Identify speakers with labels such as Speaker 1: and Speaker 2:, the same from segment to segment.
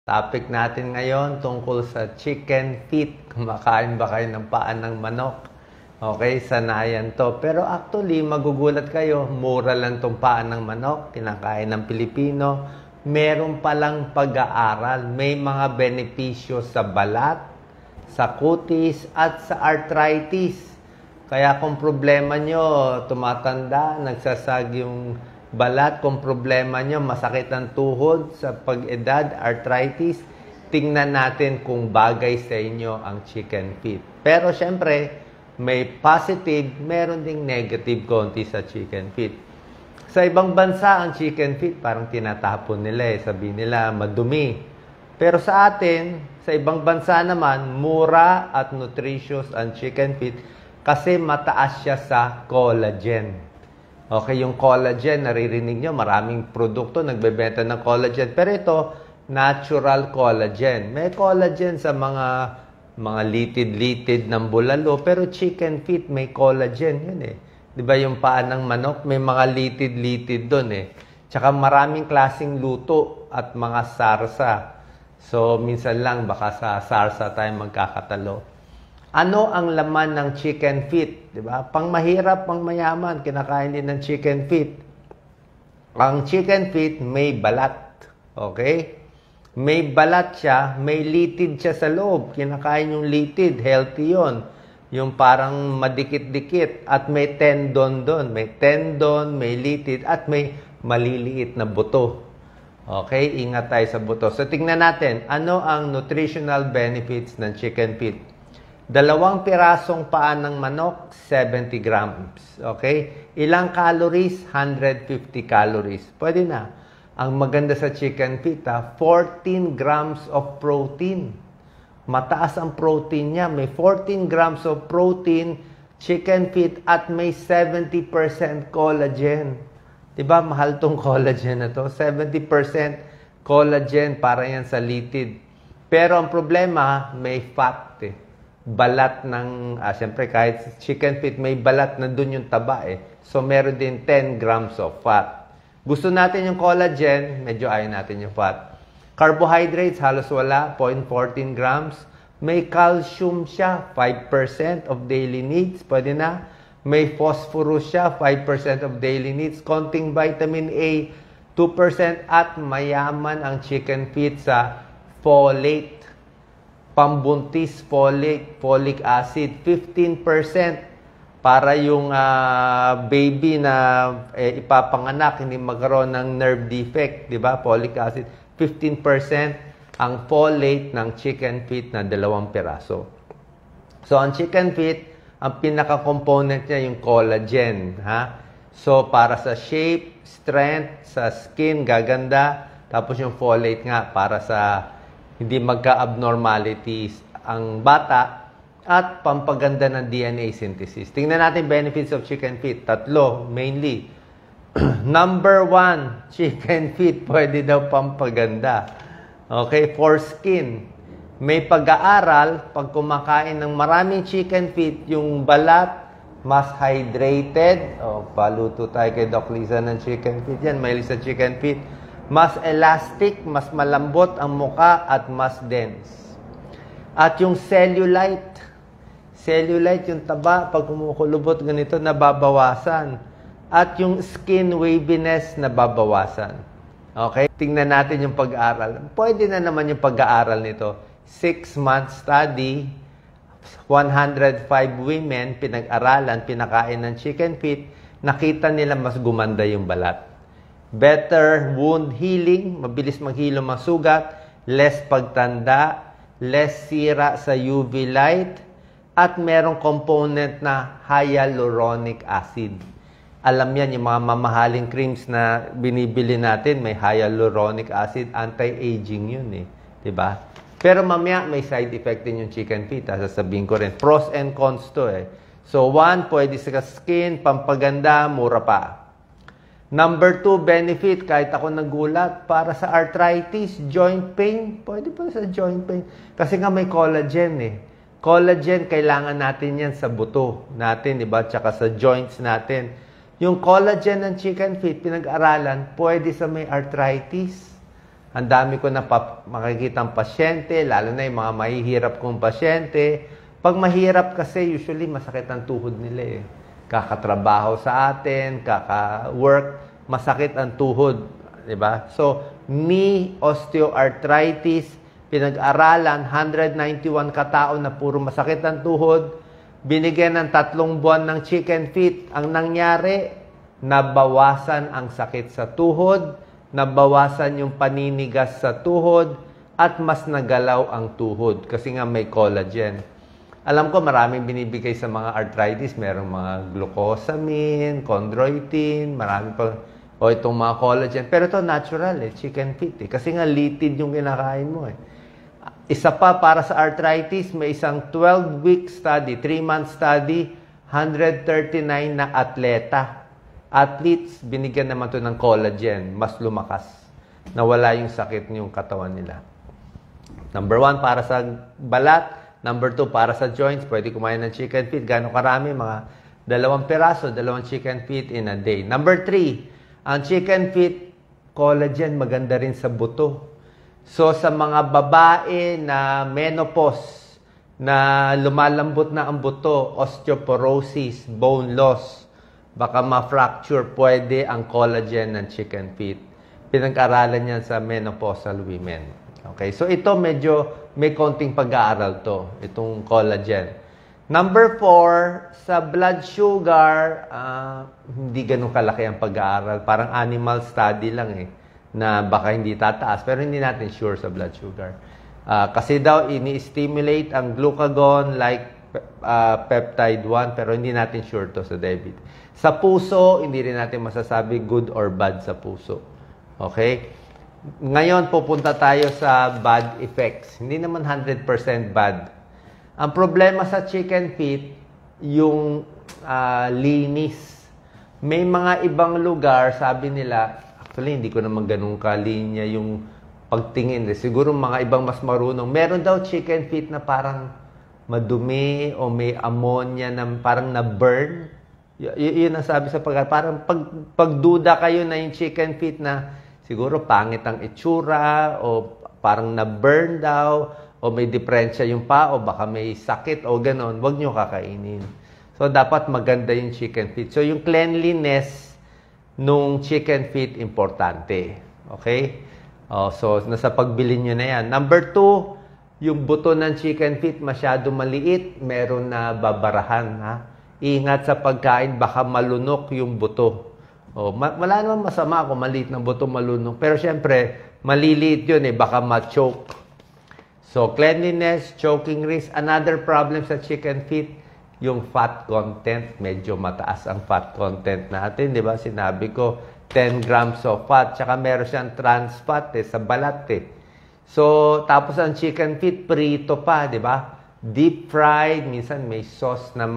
Speaker 1: Topic natin ngayon tungkol sa chicken feet. Kumakain ba kayo ng paan ng manok? Okay, sanayan to. Pero actually, magugulat kayo, mura lang tong paan ng manok, kinakain ng Pilipino. Meron palang pag-aaral. May mga benepisyo sa balat, sa kutis, at sa arthritis. Kaya kung problema nyo, tumatanda, nagsasag yung balat, kung problema nyo, masakit ang tuhod sa pag-edad, arthritis, tingnan natin kung bagay sa inyo ang chicken feet. Pero syempre, may positive, meron ding negative konti sa chicken feet. Sa ibang bansa, ang chicken feet parang tinatapon nila sabi nila madumi. Pero sa atin, sa ibang bansa naman, mura at nutritious ang chicken feet kasi mataas siya sa collagen. Okay, yung collagen, naririnig nyo, maraming produkto nagbebenta ng collagen. Pero ito, natural collagen. May collagen sa mga litid-litid ng bulalo, pero chicken feet may collagen yun eh. Di ba yung paa ng manok, may mga litid-litid doon eh. Tsaka maraming klaseng luto at mga sarsa. So, minsan lang baka sa sarsa tayo magkakatalo. Ano ang laman ng chicken feet? Diba? Pang mahirap, pang mayaman, kinakain din ng chicken feet. Ang chicken feet may balat. Okay? May balat siya, may litid siya sa loob. Kinakain yung litid, healthy yon. Yung parang madikit-dikit. At may tendon doon. May tendon, may litid, at may maliliit na buto. Okay? Ingat tayo sa buto. So, tingnan natin, ano ang nutritional benefits ng chicken feet? 2 pirasong paa ng manok, 70 grams. Okay? Ilang calories? 150 calories. Pwede na. Ang maganda sa chicken feet, 14 grams of protein. Mataas ang protein niya. May 14 grams of protein, chicken feet, at may 70% collagen. Diba? Mahal tong collagen na to. 70% collagen para yan sa litid. Pero ang problema, may fat eh. Balat ng, siyempre kahit chicken feet, may balat na dun yung taba eh. So, meron din 10 grams of fat. Gusto natin yung collagen, medyo ayaw natin yung fat. Carbohydrates, halos wala, 0.14 grams. May calcium siya, 5% of daily needs, pwede na. May phosphorus siya, 5% of daily needs. Konting vitamin A, 2%. At mayaman ang chicken feet sa folate. Pambuntis, folic acid, 15% para yung baby na ipapanganak, hindi magkaroon ng nerve defect, di ba? Folic acid, 15% ang folate ng chicken feet na 2 piraso. So, ang chicken feet, ang pinaka-component niya yung collagen, ha? So, para sa shape, strength, sa skin, gaganda, tapos yung folate nga para sa hindi magka-abnormalities ang bata at pampaganda ng DNA synthesis. Tingnan natin benefits of chicken feet. 3, mainly. Number 1, chicken feet, pwede daw pampaganda. Okay, for skin. May pag-aaral, pag kumakain ng maraming chicken feet, yung balat mas hydrated. Paluto tayo kay Doc Liza ng chicken feet. Yan, may sa chicken feet. Mas elastic, mas malambot ang muka at mas dense. At yung cellulite, yung taba, pag kumukulubot ganito, nababawasan. At yung skin waviness, nababawasan. Okay? Tingnan natin yung pag-aaral. Pwede na naman yung pag-aaral nito. 6-month study, 105 women, pinag-aralan, pinakain ng chicken feet, nakita nila mas gumanda yung balat. Better wound healing, mabilis maghilo mga sugat, less pagtanda, less sira sa UV light, at merong component na hyaluronic acid. Alam yan, yung mga mamahaling creams na binibili natin, may hyaluronic acid, anti-aging yun eh. Diba? Pero mamaya may side effect din yung chicken feet. Sasabihin ko rin, pros and cons to eh. So 1, pwede sa skin, pampaganda, mura pa. Number 2, benefit, kahit ako nagulat, para sa arthritis, joint pain, pwede pa sa joint pain. Kasi nga may collagen eh. Collagen, kailangan natin yan sa buto natin, diba? Tsaka sa joints natin. Yung collagen ng chicken feet, pinag-aralan, pwede sa may arthritis. Ang dami ko na makikitang pasyente, lalo na yung mga mahihirap kong pasyente. Pag mahirap kasi, usually masakit ang tuhod nila eh. Kakatrabaho sa atin, kaka-work, masakit ang tuhod. Diba? So, knee osteoarthritis, pinag-aralan, 191 katao na puro masakit ang tuhod, binigyan ng 3 buwan ng chicken feet. Ang nangyari, nabawasan ang sakit sa tuhod, nabawasan yung paninigas sa tuhod, at mas nagalaw ang tuhod kasi nga may collagen. Alam ko maraming binibigay sa mga arthritis, merong mga glucosamine, chondroitin, marami pa, o itong mga collagen. Pero ito natural chicken feet kasi nga litid yung kinakain mo Isa pa para sa arthritis, may isang 12-week study, 3-month study, 139 na athletes, binigyan naman to ng collagen, mas lumakas. Nawala yung sakit yung katawan nila. Number 1, para sa balat. Number 2, para sa joints. Pwede kumain ng chicken feet. Gano'ng karami? Mga 2 piraso, 2 chicken feet in a day. Number 3, ang chicken feet, collagen, maganda rin sa buto. So, sa mga babae na menopause, na lumalambot na ang buto, osteoporosis, bone loss, baka ma-fracture, pwede ang collagen ng chicken feet. Pinag-aralan yan sa menopausal women. Okay, so ito medyo may konting pag-aaral to, itong collagen. Number 4, sa blood sugar, hindi ganun kalaki ang pag-aaral. Parang animal study lang na baka hindi tataas, pero hindi natin sure sa blood sugar. Kasi daw, ini-stimulate ang glucagon like peptide 1, pero hindi natin sure to sa diabetes. Sa puso, hindi rin natin masasabi good or bad sa puso. Okay? Ngayon, pupunta tayo sa bad effects. Hindi naman 100% bad. Ang problema sa chicken feet, yung linis. May mga ibang lugar, sabi nila, actually, hindi ko naman ganun kalinya yung pagtingin. Siguro mga ibang mas marunong. Meron daw chicken feet na parang madumi o may ammonia na parang na-burn. Yun ang sabi sa parang pagduda kayo na yung chicken feet na siguro pangit ang itsura o parang na-burn daw o may diferensya yung pa o baka may sakit o ganon, wag nyo kakainin. So, dapat maganda yung chicken feet. So, yung cleanliness nung chicken feet, importante. Okay? So, nasa pagbili nyo na yan. Number 2, yung buto ng chicken feet masyado maliit, meron na babarahan. Ingat sa pagkain, baka malunok yung buto. Wala naman masama kung maliit na buto malunok. Pero syempre, maliliit yun baka ma-choke. So, cleanliness, choking risk. Another problem sa chicken feet, yung fat content. Medyo mataas ang fat content natin. Di ba? Sinabi ko, 10 grams of fat. Tsaka meron siyang trans fat sa balat So, tapos ang chicken feet, prito pa, di ba? Deep fried, minsan may sauce na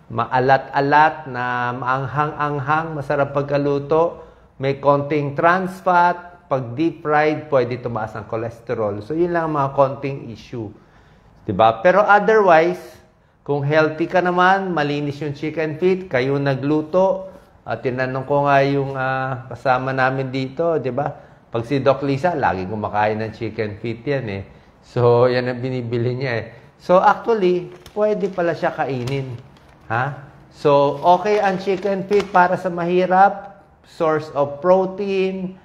Speaker 1: maalat-alat, na maanghang-anghang, masarap pagkaluto. May konting trans fat. Pag deep fried, pwede tumaas ang cholesterol. So, yun lang ang mga konting issue. Di ba? Pero otherwise, kung healthy ka naman, malinis yung chicken feet, kayo nagluto, tinanong ko nga yung kasama namin dito, di ba? Pag si Doc Lisa, lagi kumakain ng chicken feet yan So, yan ang binibili niya So, actually, pwede pala siya kainin. So, okay ang chicken feet para sa mahirap, source of protein,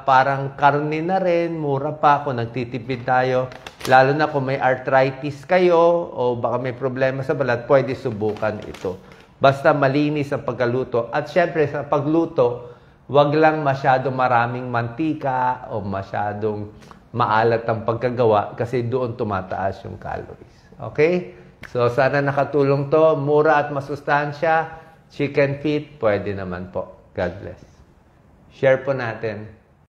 Speaker 1: parang karne na rin, mura pa kung nagtitipid tayo. Lalo na kung may arthritis kayo o baka may problema sa balat, pwede subukan ito. Basta malinis ang pagkaluto. At syempre, sa pagluto, wag lang masyadong maraming mantika o masyadong maalat ang pagkagawa kasi doon tumataas yung calories. Okay? So, sana nakatulong to. Mura at masustansya. Chicken feet, pwede naman po. God bless. Share po natin.